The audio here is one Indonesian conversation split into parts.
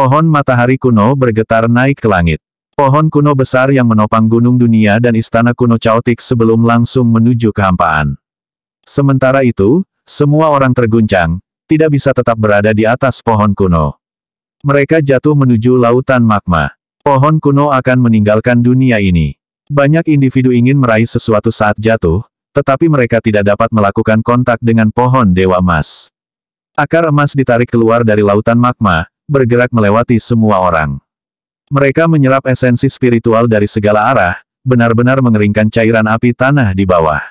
Pohon matahari kuno bergetar naik ke langit. Pohon kuno besar yang menopang gunung dunia dan istana kuno caotik sebelum langsung menuju kehampaan. Sementara itu, semua orang terguncang, tidak bisa tetap berada di atas pohon kuno. Mereka jatuh menuju lautan magma. Pohon kuno akan meninggalkan dunia ini. Banyak individu ingin meraih sesuatu saat jatuh, tetapi mereka tidak dapat melakukan kontak dengan pohon Dewa Emas. Akar emas ditarik keluar dari lautan magma, bergerak melewati semua orang. Mereka menyerap esensi spiritual dari segala arah, benar-benar mengeringkan cairan api tanah di bawah.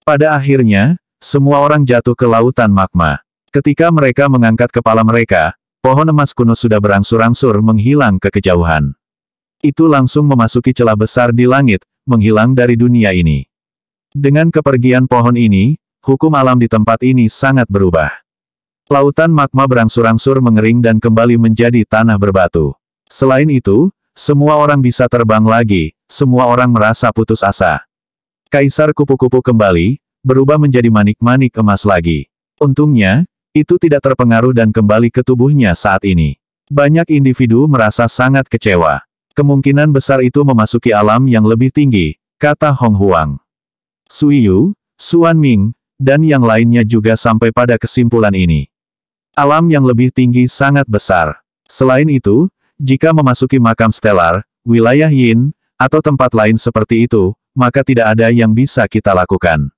Pada akhirnya, semua orang jatuh ke lautan magma. Ketika mereka mengangkat kepala mereka, pohon emas kuno sudah berangsur-angsur menghilang ke kejauhan. Itu langsung memasuki celah besar di langit, menghilang dari dunia ini. Dengan kepergian pohon ini, hukum alam di tempat ini sangat berubah. Lautan magma berangsur-angsur mengering dan kembali menjadi tanah berbatu. Selain itu, semua orang bisa terbang lagi, semua orang merasa putus asa. Kaisar kupu-kupu kembali, berubah menjadi manik-manik emas lagi. Untungnya, itu tidak terpengaruh dan kembali ke tubuhnya saat ini. Banyak individu merasa sangat kecewa. Kemungkinan besar itu memasuki alam yang lebih tinggi, kata Hong Huang. Sui Yu, Xuan Ming, dan yang lainnya juga sampai pada kesimpulan ini. Alam yang lebih tinggi sangat besar. Selain itu, jika memasuki makam stelar, wilayah Yin, atau tempat lain seperti itu, maka tidak ada yang bisa kita lakukan.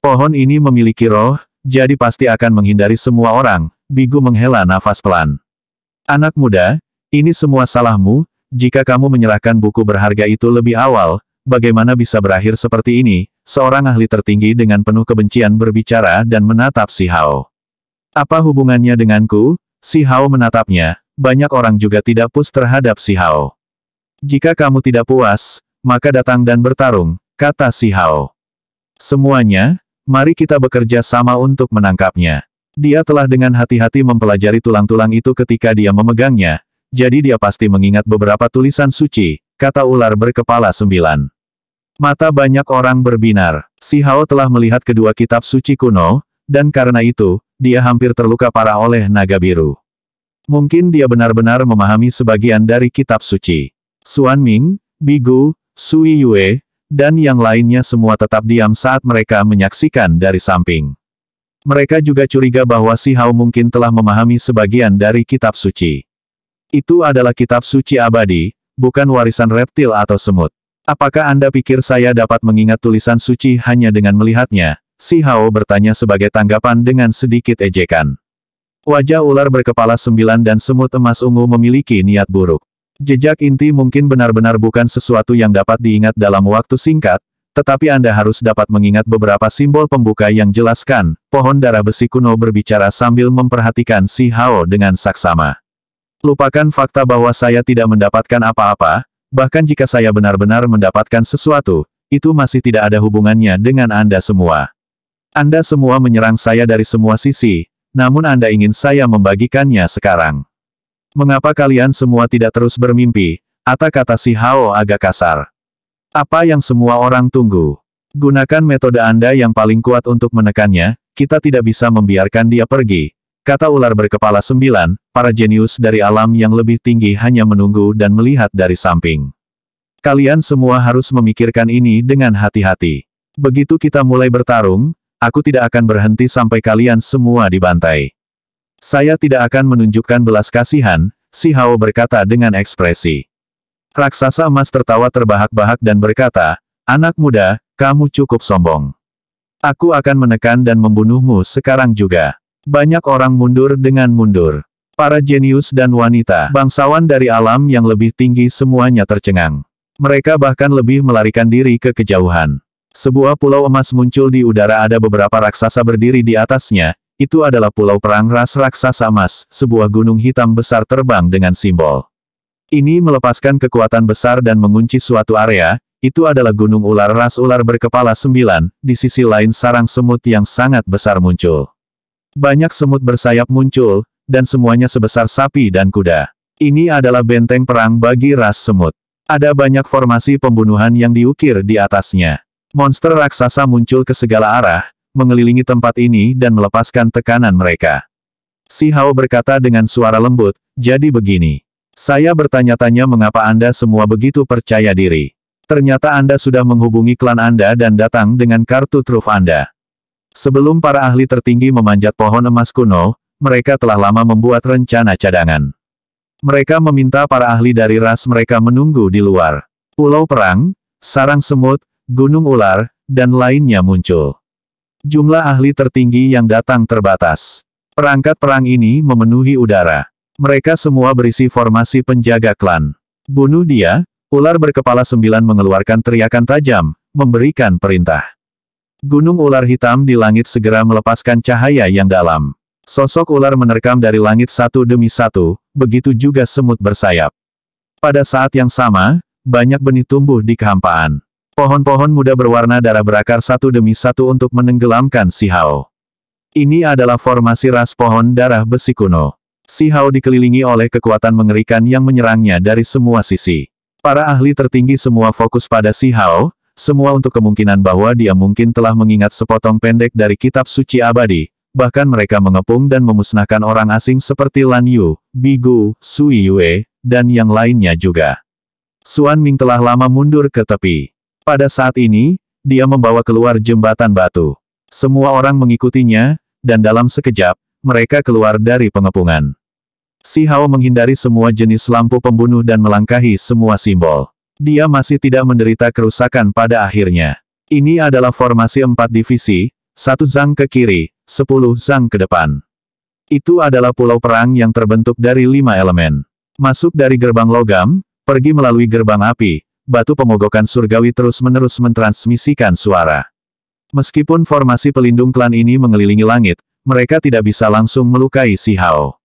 Pohon ini memiliki roh, jadi pasti akan menghindari semua orang. Bigu menghela nafas pelan. Anak muda, ini semua salahmu, jika kamu menyerahkan buku berharga itu lebih awal, bagaimana bisa berakhir seperti ini? Seorang ahli tertinggi dengan penuh kebencian berbicara dan menatap Si Hao. Apa hubungannya denganku? Si Hao menatapnya, banyak orang juga tidak puas terhadap Si Hao. Jika kamu tidak puas, maka datang dan bertarung, kata Si Hao. Semuanya, mari kita bekerja sama untuk menangkapnya. Dia telah dengan hati-hati mempelajari tulang-tulang itu ketika dia memegangnya, jadi dia pasti mengingat beberapa tulisan suci, kata ular berkepala 9. Mata banyak orang berbinar. Si Hao telah melihat kedua kitab suci kuno, dan karena itu, dia hampir terluka parah oleh naga biru. Mungkin dia benar-benar memahami sebagian dari kitab suci. Xuan Ming, Bigu, Sui Yue, dan yang lainnya semua tetap diam saat mereka menyaksikan dari samping. Mereka juga curiga bahwa Si Hao mungkin telah memahami sebagian dari kitab suci. Itu adalah kitab suci abadi, bukan warisan reptil atau semut. Apakah Anda pikir saya dapat mengingat tulisan suci hanya dengan melihatnya? Si Hao bertanya sebagai tanggapan dengan sedikit ejekan. Wajah ular berkepala 9 dan semut emas ungu memiliki niat buruk. Jejak inti mungkin benar-benar bukan sesuatu yang dapat diingat dalam waktu singkat, tetapi Anda harus dapat mengingat beberapa simbol pembuka yang jelaskan. Pohon darah besi kuno berbicara sambil memperhatikan Si Hao dengan saksama. Lupakan fakta bahwa saya tidak mendapatkan apa-apa, bahkan jika saya benar-benar mendapatkan sesuatu, itu masih tidak ada hubungannya dengan Anda semua. Anda semua menyerang saya dari semua sisi, namun Anda ingin saya membagikannya sekarang. Mengapa kalian semua tidak terus bermimpi? Kata Si Hao agak kasar. Apa yang semua orang tunggu? Gunakan metode Anda yang paling kuat untuk menekannya, kita tidak bisa membiarkan dia pergi. Kata ular berkepala 9, para jenius dari alam yang lebih tinggi hanya menunggu dan melihat dari samping. Kalian semua harus memikirkan ini dengan hati-hati. Begitu kita mulai bertarung, aku tidak akan berhenti sampai kalian semua dibantai. Saya tidak akan menunjukkan belas kasihan, Si Hao berkata dengan ekspresi. Raksasa emas tertawa terbahak-bahak dan berkata, anak muda, kamu cukup sombong. Aku akan menekan dan membunuhmu sekarang juga. Banyak orang mundur dengan mundur. Para jenius dan wanita, bangsawan dari alam yang lebih tinggi semuanya tercengang. Mereka bahkan lebih melarikan diri ke kejauhan. Sebuah pulau emas muncul di udara, ada beberapa raksasa berdiri di atasnya, itu adalah pulau perang ras raksasa emas, sebuah gunung hitam besar terbang dengan simbol. Ini melepaskan kekuatan besar dan mengunci suatu area, itu adalah gunung ular ras ular berkepala 9, di sisi lain sarang semut yang sangat besar muncul. Banyak semut bersayap muncul, dan semuanya sebesar sapi dan kuda. Ini adalah benteng perang bagi ras semut. Ada banyak formasi pembunuhan yang diukir di atasnya. Monster raksasa muncul ke segala arah, mengelilingi tempat ini dan melepaskan tekanan mereka. Si Hao berkata dengan suara lembut, jadi begini. Saya bertanya-tanya mengapa Anda semua begitu percaya diri. Ternyata Anda sudah menghubungi klan Anda dan datang dengan kartu truf Anda. Sebelum para ahli tertinggi memanjat pohon emas kuno, mereka telah lama membuat rencana cadangan. Mereka meminta para ahli dari ras mereka menunggu di luar. Pulau Perang, Sarang Semut, Gunung Ular, dan lainnya muncul. Jumlah ahli tertinggi yang datang terbatas. Perangkat perang ini memenuhi udara. Mereka semua berisi formasi penjaga klan. Bunuh dia, ular berkepala 9 mengeluarkan teriakan tajam, memberikan perintah. Gunung ular hitam di langit segera melepaskan cahaya yang dalam. Sosok ular menerkam dari langit satu demi satu, begitu juga semut bersayap. Pada saat yang sama, banyak benih tumbuh di kehampaan. Pohon-pohon muda berwarna darah berakar satu demi satu untuk menenggelamkan Si Hao. Ini adalah formasi ras pohon darah besi kuno. Si Hao dikelilingi oleh kekuatan mengerikan yang menyerangnya dari semua sisi. Para ahli tertinggi semua fokus pada Si Hao, semua untuk kemungkinan bahwa dia mungkin telah mengingat sepotong pendek dari kitab suci abadi, bahkan mereka mengepung dan memusnahkan orang asing seperti Lan Yu, Bigu, Sui Yue, dan yang lainnya juga. Xuan Ming telah lama mundur ke tepi. Pada saat ini, dia membawa keluar jembatan batu. Semua orang mengikutinya, dan dalam sekejap, mereka keluar dari pengepungan. Si Hao menghindari semua jenis lampu pembunuh dan melangkahi semua simbol. Dia masih tidak menderita kerusakan pada akhirnya. Ini adalah formasi 4 divisi, 1 zang ke kiri, 10 zang ke depan. Itu adalah pulau perang yang terbentuk dari 5 elemen. Masuk dari gerbang logam, pergi melalui gerbang api, batu pemogokan surgawi terus-menerus mentransmisikan suara. Meskipun formasi pelindung klan ini mengelilingi langit, mereka tidak bisa langsung melukai Si Hao.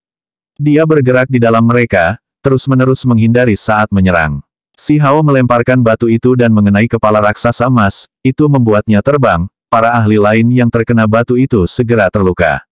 Dia bergerak di dalam mereka, terus-menerus menghindari saat menyerang. Si Hao melemparkan batu itu dan mengenai kepala raksasa emas, itu membuatnya terbang, para ahli lain yang terkena batu itu segera terluka.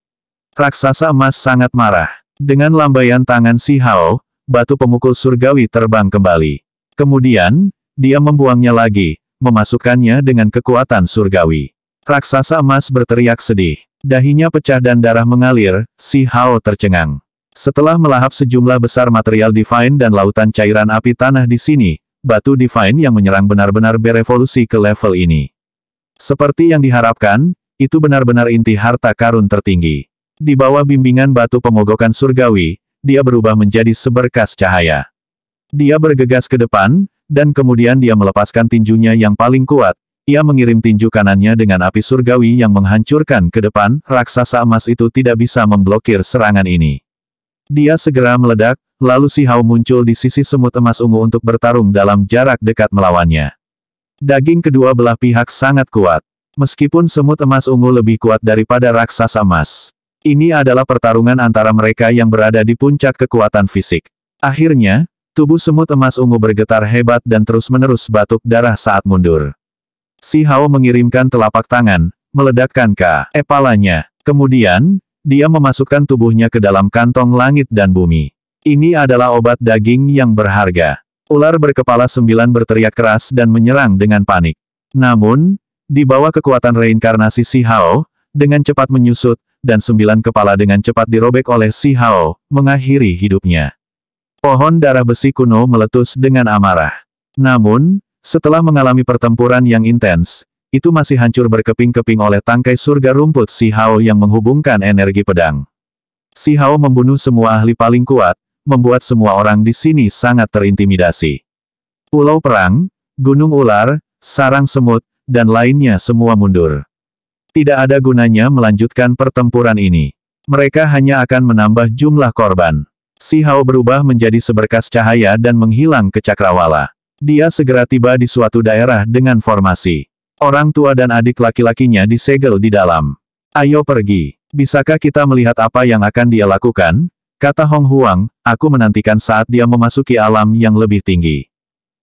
Raksasa emas sangat marah. Dengan lambaian tangan Si Hao, batu pemukul surgawi terbang kembali. Kemudian, dia membuangnya lagi, memasukkannya dengan kekuatan surgawi. Raksasa emas berteriak sedih. Dahinya pecah dan darah mengalir, Si Hao tercengang. Setelah melahap sejumlah besar material divine dan lautan cairan api tanah di sini, batu divine yang menyerang benar-benar berevolusi ke level ini. Seperti yang diharapkan, itu benar-benar inti harta karun tertinggi. Di bawah bimbingan batu pemogokan surgawi, dia berubah menjadi seberkas cahaya. Dia bergegas ke depan, dan kemudian dia melepaskan tinjunya yang paling kuat. Ia mengirim tinju kanannya dengan api surgawi yang menghancurkan ke depan, raksasa emas itu tidak bisa memblokir serangan ini. Dia segera meledak, lalu Si Hao muncul di sisi semut emas ungu untuk bertarung dalam jarak dekat melawannya. Daging kedua belah pihak sangat kuat. Meskipun semut emas ungu lebih kuat daripada raksasa emas. Ini adalah pertarungan antara mereka yang berada di puncak kekuatan fisik. Akhirnya, tubuh semut emas ungu bergetar hebat dan terus-menerus batuk darah saat mundur. Si Hao mengirimkan telapak tangan, meledakkan kepalanya. Kemudian, dia memasukkan tubuhnya ke dalam kantong langit dan bumi. Ini adalah obat daging yang berharga. Ular berkepala 9 berteriak keras dan menyerang dengan panik. Namun, di bawah kekuatan reinkarnasi Si Hao, dengan cepat menyusut, dan 9 kepala dengan cepat dirobek oleh Si Hao, mengakhiri hidupnya. Pohon darah besi kuno meletus dengan amarah. Namun, setelah mengalami pertempuran yang intens, itu masih hancur berkeping-keping oleh tangkai surga rumput Si Hao yang menghubungkan energi pedang. Si Hao membunuh semua ahli paling kuat, membuat semua orang di sini sangat terintimidasi. Pulau Perang, Gunung Ular, Sarang Semut, dan lainnya semua mundur. Tidak ada gunanya melanjutkan pertempuran ini. Mereka hanya akan menambah jumlah korban. Si Hao berubah menjadi seberkas cahaya dan menghilang ke cakrawala. Dia segera tiba di suatu daerah dengan formasi. Orang tua dan adik laki-lakinya disegel di dalam. Ayo pergi. Bisakah kita melihat apa yang akan dia lakukan? Kata Hong Huang, aku menantikan saat dia memasuki alam yang lebih tinggi.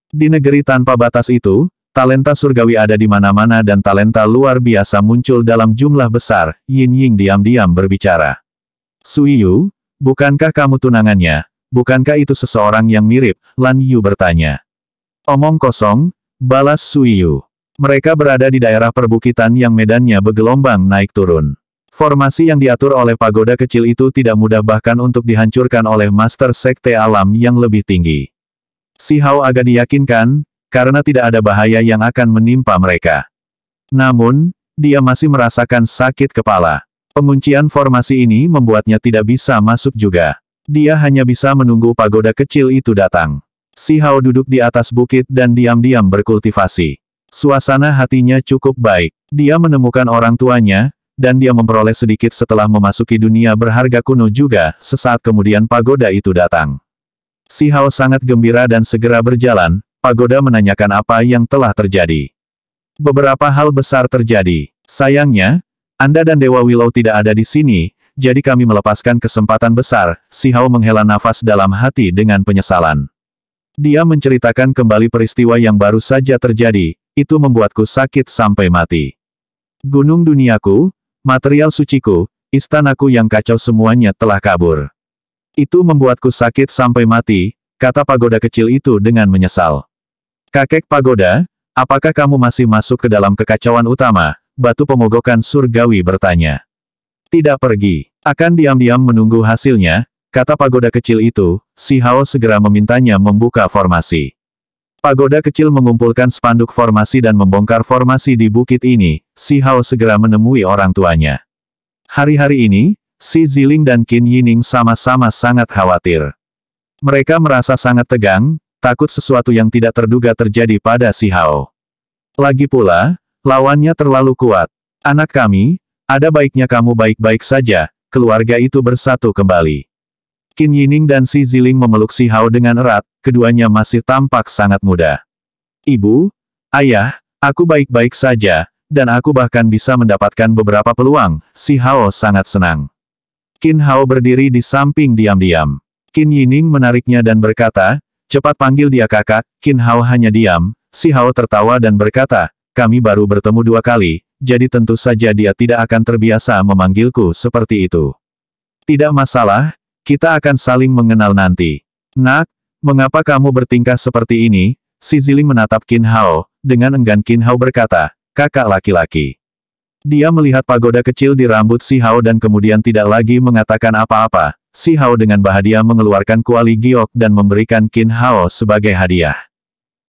Di negeri tanpa batas itu, talenta surgawi ada di mana-mana dan talenta luar biasa muncul dalam jumlah besar. Yin Ying diam-diam berbicara. Sui Yu, bukankah kamu tunangannya? Bukankah itu seseorang yang mirip? Lan Yu bertanya. Omong kosong, balas Sui Yu. Mereka berada di daerah perbukitan yang medannya bergelombang naik turun. Formasi yang diatur oleh pagoda kecil itu tidak mudah bahkan untuk dihancurkan oleh Master Sekte Alam yang lebih tinggi. Si Hao agak diyakinkan, karena tidak ada bahaya yang akan menimpa mereka. Namun, dia masih merasakan sakit kepala. Penguncian formasi ini membuatnya tidak bisa masuk juga. Dia hanya bisa menunggu pagoda kecil itu datang. Si Hao duduk di atas bukit dan diam-diam berkultivasi. Suasana hatinya cukup baik. Dia menemukan orang tuanya, dan dia memperoleh sedikit setelah memasuki dunia berharga kuno juga, sesaat kemudian pagoda itu datang. Si Hao sangat gembira dan segera berjalan, pagoda menanyakan apa yang telah terjadi. Beberapa hal besar terjadi. Sayangnya, Anda dan Dewa Willow tidak ada di sini, jadi kami melepaskan kesempatan besar. Si Hao menghela nafas dalam hati dengan penyesalan. Dia menceritakan kembali peristiwa yang baru saja terjadi, itu membuatku sakit sampai mati. Gunung duniaku, material suciku, istanaku yang kacau semuanya telah kabur. Itu membuatku sakit sampai mati, kata pagoda kecil itu dengan menyesal. Kakek pagoda, apakah kamu masih masuk ke dalam kekacauan utama? Batu pemogokan surgawi bertanya. Tidak pergi, akan diam-diam menunggu hasilnya, kata pagoda kecil itu. Si Hao segera memintanya membuka formasi. Pagoda kecil mengumpulkan spanduk formasi dan membongkar formasi di bukit ini. Si Hao segera menemui orang tuanya. Hari-hari ini, si Ziling dan Qin Yining sama-sama sangat khawatir. Mereka merasa sangat tegang, takut sesuatu yang tidak terduga terjadi pada si Hao. Lagi pula, lawannya terlalu kuat. Anak kami, ada baiknya kamu baik-baik saja, keluarga itu bersatu kembali. Qin Yining dan si Ziling memeluk si Hao dengan erat, keduanya masih tampak sangat muda. Ibu, ayah, aku baik-baik saja, dan aku bahkan bisa mendapatkan beberapa peluang. Si Hao sangat senang. Qin Hao berdiri di samping diam-diam. Qin Yining menariknya dan berkata, cepat panggil dia kakak. Qin Hao hanya diam. Si Hao tertawa dan berkata, kami baru bertemu 2 kali, jadi tentu saja dia tidak akan terbiasa memanggilku seperti itu. Tidak masalah, kita akan saling mengenal nanti. Nak, mengapa kamu bertingkah seperti ini? Si Ziling menatap Qin Hao, dengan enggan Qin Hao berkata, kakak laki-laki. Dia melihat pagoda kecil di rambut si Hao dan kemudian tidak lagi mengatakan apa-apa. Si Hao dengan bahagia mengeluarkan kuali giok dan memberikan Qin Hao sebagai hadiah.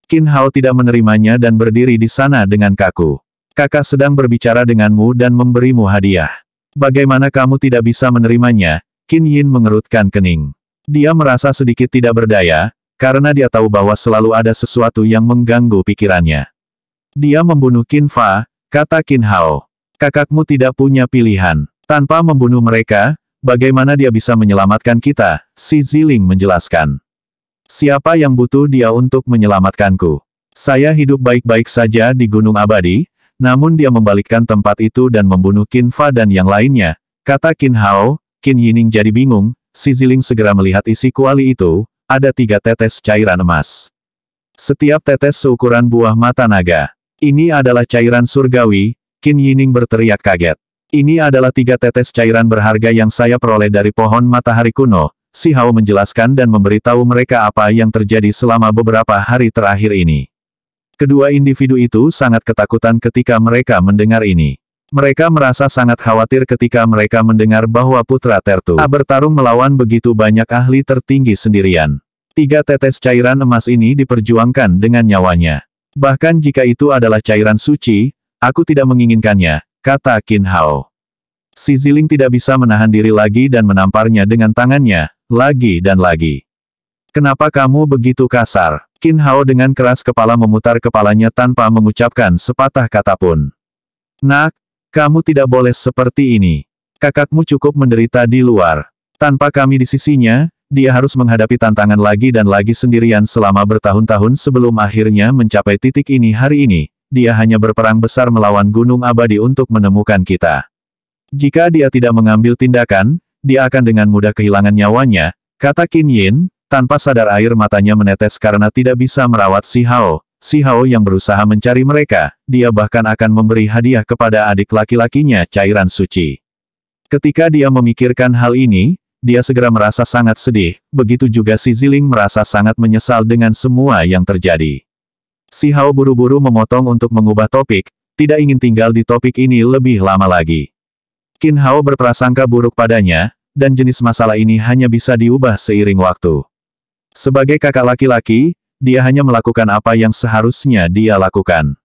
Qin Hao tidak menerimanya dan berdiri di sana dengan kaku. Kakak sedang berbicara denganmu dan memberimu hadiah. Bagaimana kamu tidak bisa menerimanya? Qin Yin mengerutkan kening. Dia merasa sedikit tidak berdaya, karena dia tahu bahwa selalu ada sesuatu yang mengganggu pikirannya. Dia membunuh Qin Fa, kata Qin Hao. Kakakmu tidak punya pilihan. Tanpa membunuh mereka, bagaimana dia bisa menyelamatkan kita? Si Ziling menjelaskan. Siapa yang butuh dia untuk menyelamatkanku? Saya hidup baik-baik saja di Gunung Abadi, namun dia membalikkan tempat itu dan membunuh Qin Fa dan yang lainnya, kata Qin Hao. Qin Yining jadi bingung. Si Ziling segera melihat isi kuali itu, ada 3 tetes cairan emas. Setiap tetes seukuran buah mata naga. Ini adalah cairan surgawi. Qin Yining berteriak kaget. Ini adalah 3 tetes cairan berharga yang saya peroleh dari pohon matahari kuno. Si Hao menjelaskan dan memberitahu mereka apa yang terjadi selama beberapa hari terakhir ini. Kedua individu itu sangat ketakutan ketika mereka mendengar ini. Mereka merasa sangat khawatir ketika mereka mendengar bahwa Putra Tertu bertarung melawan begitu banyak ahli tertinggi sendirian. 3 tetes cairan emas ini diperjuangkan dengan nyawanya. Bahkan jika itu adalah cairan suci, aku tidak menginginkannya, kata Qin Hao. Si Ziling tidak bisa menahan diri lagi dan menamparnya dengan tangannya, lagi dan lagi. Kenapa kamu begitu kasar? Qin Hao dengan keras kepala memutar kepalanya tanpa mengucapkan sepatah kata pun. Nak, kamu tidak boleh seperti ini. Kakakmu cukup menderita di luar. Tanpa kami di sisinya, dia harus menghadapi tantangan lagi dan lagi sendirian selama bertahun-tahun sebelum akhirnya mencapai titik ini hari ini. Dia hanya berperang besar melawan Gunung Abadi untuk menemukan kita. Jika dia tidak mengambil tindakan, dia akan dengan mudah kehilangan nyawanya, kata Qin Yin, tanpa sadar air matanya menetes karena tidak bisa merawat si Hao. Si Hao yang berusaha mencari mereka, dia bahkan akan memberi hadiah kepada adik laki-lakinya cairan suci. Ketika dia memikirkan hal ini, dia segera merasa sangat sedih, begitu juga si Ziling merasa sangat menyesal dengan semua yang terjadi. Si Hao buru-buru memotong untuk mengubah topik, tidak ingin tinggal di topik ini lebih lama lagi. Qin Hao berprasangka buruk padanya, dan jenis masalah ini hanya bisa diubah seiring waktu. Sebagai kakak laki-laki, dia hanya melakukan apa yang seharusnya dia lakukan.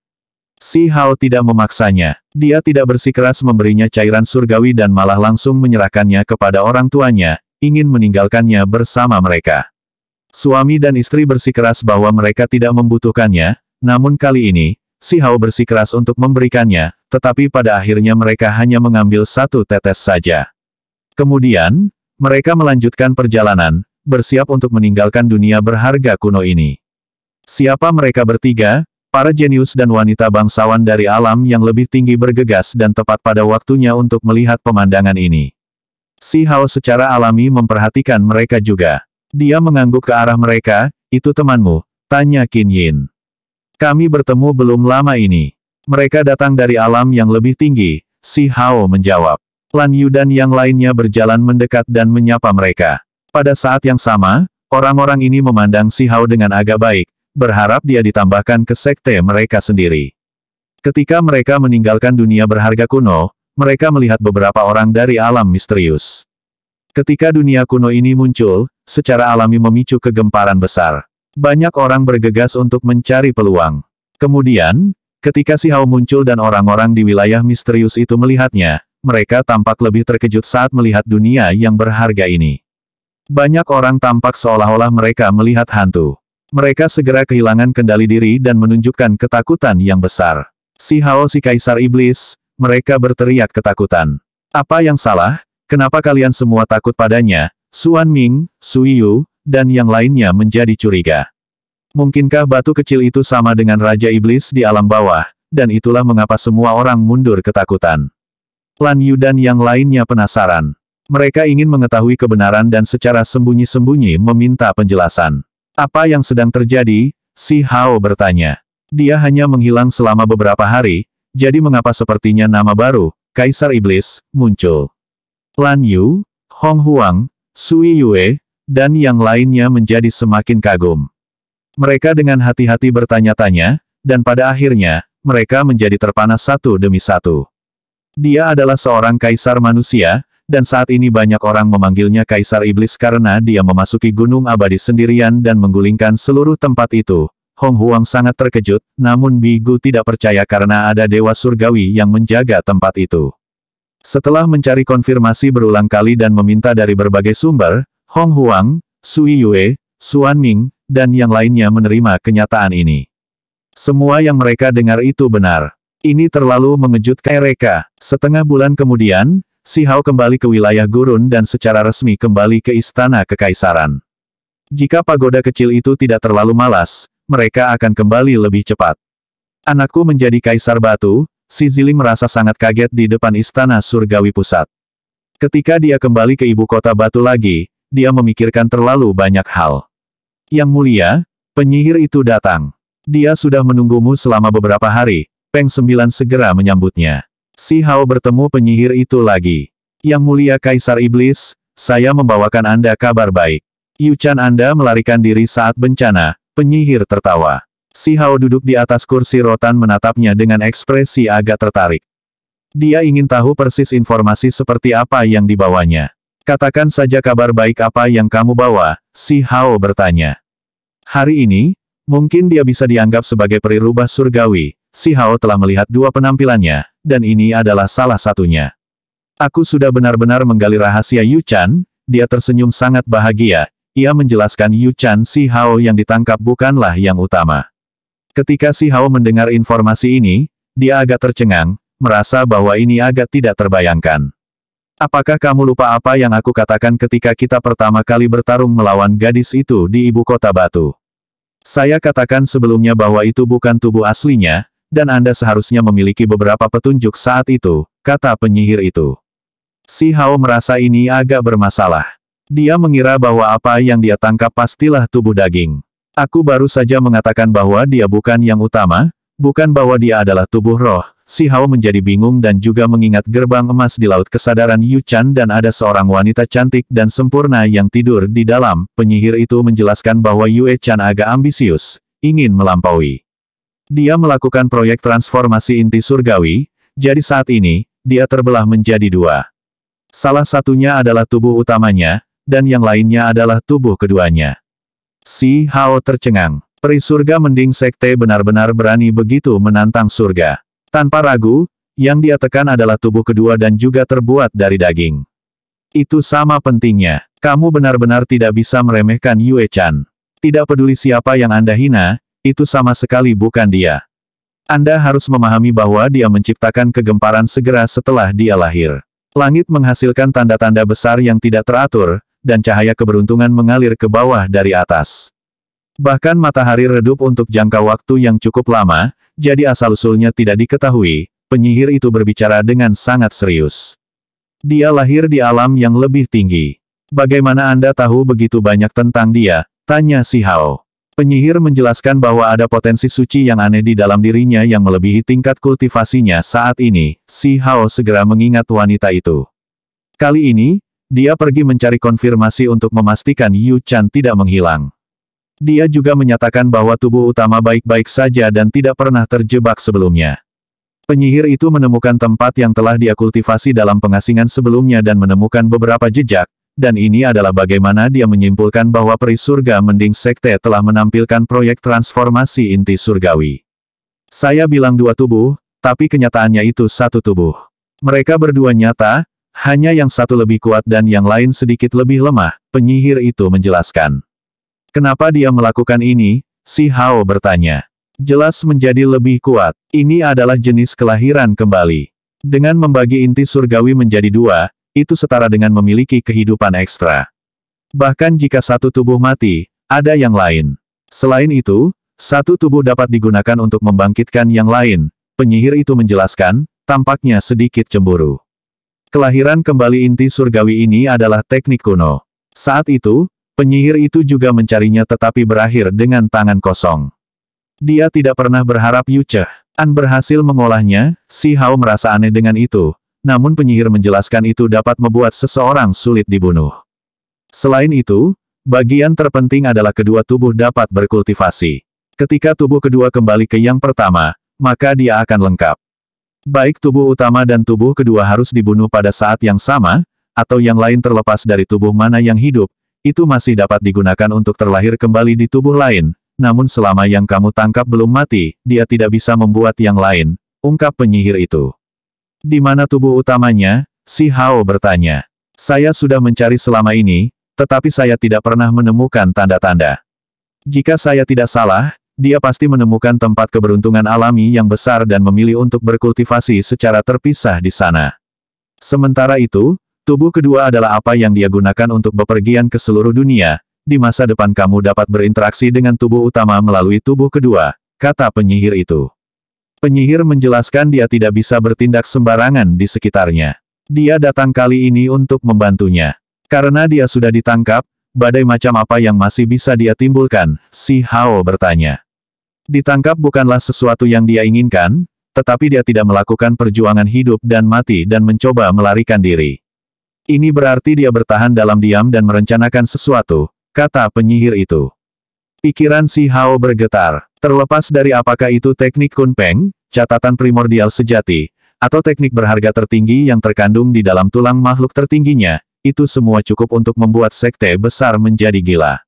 Si Hao tidak memaksanya. Dia tidak bersikeras memberinya cairan surgawi dan malah langsung menyerahkannya kepada orang tuanya, ingin meninggalkannya bersama mereka. Suami dan istri bersikeras bahwa mereka tidak membutuhkannya, namun kali ini, si Hao bersikeras untuk memberikannya, tetapi pada akhirnya mereka hanya mengambil satu tetes saja. Kemudian, mereka melanjutkan perjalanan, bersiap untuk meninggalkan dunia berharga kuno ini. Siapa mereka bertiga? Para jenius dan wanita bangsawan dari alam yang lebih tinggi bergegas dan tepat pada waktunya untuk melihat pemandangan ini. Si Hao secara alami memperhatikan mereka juga. Dia mengangguk ke arah mereka, "Itu temanmu?" tanya Qin Yin. "Kami bertemu belum lama ini. Mereka datang dari alam yang lebih tinggi," si Hao menjawab. Lan Yu dan yang lainnya berjalan mendekat dan menyapa mereka. Pada saat yang sama, orang-orang ini memandang si Hao dengan agak baik, berharap dia ditambahkan ke sekte mereka sendiri. Ketika mereka meninggalkan dunia berharga kuno, mereka melihat beberapa orang dari alam misterius. Ketika dunia kuno ini muncul, secara alami memicu kegemparan besar. Banyak orang bergegas untuk mencari peluang. Kemudian, ketika si Hao muncul dan orang-orang di wilayah misterius itu melihatnya, mereka tampak lebih terkejut saat melihat dunia yang berharga ini. Banyak orang tampak seolah-olah mereka melihat hantu. Mereka segera kehilangan kendali diri dan menunjukkan ketakutan yang besar. Si Hao si Kaisar Iblis, mereka berteriak ketakutan. "Apa yang salah? Kenapa kalian semua takut padanya?" Xuan Ming, Sui Yu, dan yang lainnya menjadi curiga. Mungkinkah batu kecil itu sama dengan Raja Iblis di alam bawah, dan itulah mengapa semua orang mundur ketakutan. Lan Yu dan yang lainnya penasaran. Mereka ingin mengetahui kebenaran dan secara sembunyi-sembunyi meminta penjelasan. "Apa yang sedang terjadi?" si Hao bertanya. "Dia hanya menghilang selama beberapa hari, jadi mengapa sepertinya nama baru, Kaisar Iblis, muncul?" Lan Yu, Hong Huang, Sui Yue, dan yang lainnya menjadi semakin kagum. Mereka dengan hati-hati bertanya-tanya, dan pada akhirnya, mereka menjadi terpana satu demi satu. Dia adalah seorang kaisar manusia, dan saat ini banyak orang memanggilnya Kaisar Iblis karena dia memasuki gunung abadi sendirian dan menggulingkan seluruh tempat itu. Hong Huang sangat terkejut, namun Bigu tidak percaya karena ada dewa surgawi yang menjaga tempat itu. Setelah mencari konfirmasi berulang kali dan meminta dari berbagai sumber, Hong Huang, Sui Yue, Xuan Ming, dan yang lainnya menerima kenyataan ini. Semua yang mereka dengar itu benar. Ini terlalu mengejutkan mereka. Setengah bulan kemudian, si Hao kembali ke wilayah gurun dan secara resmi kembali ke istana kekaisaran. Jika pagoda kecil itu tidak terlalu malas, mereka akan kembali lebih cepat. "Anakku menjadi kaisar batu," si Ziling merasa sangat kaget di depan istana surgawi pusat. Ketika dia kembali ke ibu kota batu lagi, dia memikirkan terlalu banyak hal. "Yang mulia, penyihir itu datang. Dia sudah menunggumu selama beberapa hari." Peng 9 segera menyambutnya. Si Hao bertemu penyihir itu lagi. "Yang mulia Kaisar Iblis, saya membawakan Anda kabar baik. Yu Chan Anda melarikan diri saat bencana." Penyihir tertawa. Si Hao duduk di atas kursi rotan menatapnya dengan ekspresi agak tertarik. Dia ingin tahu persis informasi seperti apa yang dibawanya. "Katakan saja kabar baik apa yang kamu bawa," si Hao bertanya. Hari ini, mungkin dia bisa dianggap sebagai peri rubah surgawi. Si Hao telah melihat dua penampilannya, dan ini adalah salah satunya. "Aku sudah benar-benar menggali rahasia Yu Chan." Dia tersenyum sangat bahagia. Ia menjelaskan Yu Chan si Hao yang ditangkap bukanlah yang utama. Ketika si Hao mendengar informasi ini, dia agak tercengang, merasa bahwa ini agak tidak terbayangkan. "Apakah kamu lupa apa yang aku katakan ketika kita pertama kali bertarung melawan gadis itu di ibu kota batu? Saya katakan sebelumnya bahwa itu bukan tubuh aslinya, dan Anda seharusnya memiliki beberapa petunjuk saat itu," kata penyihir itu. Si Hao merasa ini agak bermasalah. Dia mengira bahwa apa yang dia tangkap pastilah tubuh daging. "Aku baru saja mengatakan bahwa dia bukan yang utama, bukan bahwa dia adalah tubuh roh." Si Hao menjadi bingung dan juga mengingat gerbang emas di laut kesadaran Yu Chan dan ada seorang wanita cantik dan sempurna yang tidur di dalam. Penyihir itu menjelaskan bahwa Yue Chan agak ambisius, ingin melampaui. Dia melakukan proyek transformasi inti surgawi, jadi saat ini, dia terbelah menjadi dua. Salah satunya adalah tubuh utamanya, dan yang lainnya adalah tubuh keduanya. Si Hao tercengang. Peri surga mending sekte benar-benar berani begitu menantang surga. Tanpa ragu, yang dia tekan adalah tubuh kedua dan juga terbuat dari daging. Itu sama pentingnya. Kamu benar-benar tidak bisa meremehkan Yue Chan. Tidak peduli siapa yang Anda hina, itu sama sekali bukan dia. Anda harus memahami bahwa dia menciptakan kegemparan segera setelah dia lahir. Langit menghasilkan tanda-tanda besar yang tidak teratur, dan cahaya keberuntungan mengalir ke bawah dari atas. Bahkan matahari redup untuk jangka waktu yang cukup lama, jadi asal-usulnya tidak diketahui. Penyihir itu berbicara dengan sangat serius. Dia lahir di alam yang lebih tinggi. Bagaimana Anda tahu begitu banyak tentang dia? Tanya si Hao. Penyihir menjelaskan bahwa ada potensi suci yang aneh di dalam dirinya yang melebihi tingkat kultivasinya saat ini. Si Hao segera mengingat wanita itu. Kali ini, dia pergi mencari konfirmasi untuk memastikan Yu Chan tidak menghilang. Dia juga menyatakan bahwa tubuh utama baik-baik saja dan tidak pernah terjebak sebelumnya. Penyihir itu menemukan tempat yang telah dia kultivasi dalam pengasingan sebelumnya dan menemukan beberapa jejak, dan ini adalah bagaimana dia menyimpulkan bahwa peri surga mending sekte telah menampilkan proyek transformasi inti surgawi. Saya bilang dua tubuh, tapi kenyataannya itu satu tubuh. Mereka berdua nyata, hanya yang satu lebih kuat dan yang lain sedikit lebih lemah, penyihir itu menjelaskan. Kenapa dia melakukan ini? Si Hao bertanya. Jelas menjadi lebih kuat. Ini adalah jenis kelahiran kembali. Dengan membagi inti surgawi menjadi dua, itu setara dengan memiliki kehidupan ekstra. Bahkan jika satu tubuh mati, ada yang lain. Selain itu, satu tubuh dapat digunakan untuk membangkitkan yang lain. Penyihir itu menjelaskan, tampaknya sedikit cemburu. Kelahiran kembali inti surgawi ini adalah teknik kuno. Saat itu, penyihir itu juga mencarinya tetapi berakhir dengan tangan kosong. Dia tidak pernah berharap Yu Chan berhasil mengolahnya. Si Hao merasa aneh dengan itu, namun penyihir menjelaskan itu dapat membuat seseorang sulit dibunuh. Selain itu, bagian terpenting adalah kedua tubuh dapat berkultivasi. Ketika tubuh kedua kembali ke yang pertama, maka dia akan lengkap. Baik tubuh utama dan tubuh kedua harus dibunuh pada saat yang sama, atau yang lain terlepas dari tubuh mana yang hidup, itu masih dapat digunakan untuk terlahir kembali di tubuh lain. Namun selama yang kamu tangkap belum mati, dia tidak bisa membuat yang lain, ungkap penyihir itu. Di mana tubuh utamanya? Si Hao bertanya. Saya sudah mencari selama ini, tetapi saya tidak pernah menemukan tanda-tanda. Jika saya tidak salah, dia pasti menemukan tempat keberuntungan alami yang besar dan memilih untuk berkultivasi secara terpisah di sana. Sementara itu, tubuh kedua adalah apa yang dia gunakan untuk bepergian ke seluruh dunia. Di masa depan kamu dapat berinteraksi dengan tubuh utama melalui tubuh kedua, kata penyihir itu. Penyihir menjelaskan dia tidak bisa bertindak sembarangan di sekitarnya. Dia datang kali ini untuk membantunya. Karena dia sudah ditangkap, badai macam apa yang masih bisa dia timbulkan? Si Hao bertanya. Ditangkap bukanlah sesuatu yang dia inginkan, tetapi dia tidak melakukan perjuangan hidup dan mati dan mencoba melarikan diri. Ini berarti dia bertahan dalam diam dan merencanakan sesuatu, kata penyihir itu. Pikiran si Hao bergetar. Terlepas dari apakah itu teknik Kunpeng, catatan primordial sejati, atau teknik berharga tertinggi yang terkandung di dalam tulang makhluk tertingginya, itu semua cukup untuk membuat sekte besar menjadi gila.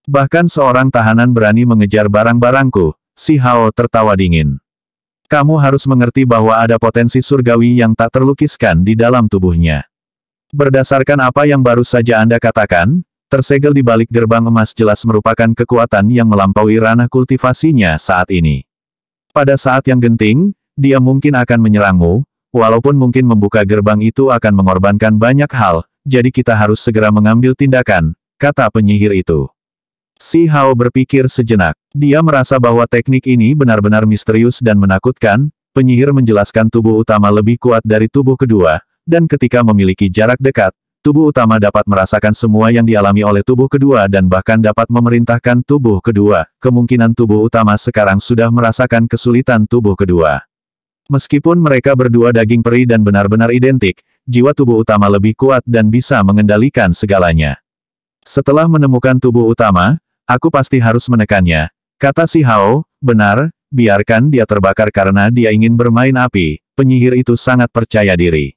Bahkan seorang tahanan berani mengejar barang-barangku. Si Hao tertawa dingin. Kamu harus mengerti bahwa ada potensi surgawi yang tak terlukiskan di dalam tubuhnya. Berdasarkan apa yang baru saja Anda katakan, tersegel di balik gerbang emas jelas merupakan kekuatan yang melampaui ranah kultivasinya saat ini. Pada saat yang genting, dia mungkin akan menyerangmu, walaupun mungkin membuka gerbang itu akan mengorbankan banyak hal, jadi kita harus segera mengambil tindakan, kata penyihir itu. Si Hao berpikir sejenak. Dia merasa bahwa teknik ini benar-benar misterius dan menakutkan. Penyihir menjelaskan tubuh utama lebih kuat dari tubuh kedua, dan ketika memiliki jarak dekat, tubuh utama dapat merasakan semua yang dialami oleh tubuh kedua dan bahkan dapat memerintahkan tubuh kedua. Kemungkinan tubuh utama sekarang sudah merasakan kesulitan tubuh kedua. Meskipun mereka berdua daging peri dan benar-benar identik, jiwa tubuh utama lebih kuat dan bisa mengendalikan segalanya. Setelah menemukan tubuh utama, aku pasti harus menekannya, kata si Hao. Benar, biarkan dia terbakar karena dia ingin bermain api, penyihir itu sangat percaya diri.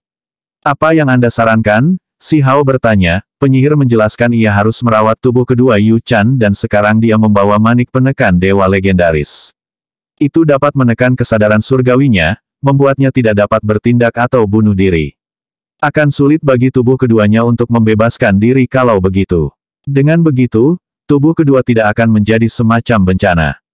Apa yang Anda sarankan? Si Hao bertanya. Penyihir menjelaskan ia harus merawat tubuh kedua Yu Chan dan sekarang dia membawa manik penekan dewa legendaris. Itu dapat menekan kesadaran surgawinya, membuatnya tidak dapat bertindak atau bunuh diri. Akan sulit bagi tubuh keduanya untuk membebaskan diri kalau begitu. Dengan begitu, tubuh kedua tidak akan menjadi semacam bencana.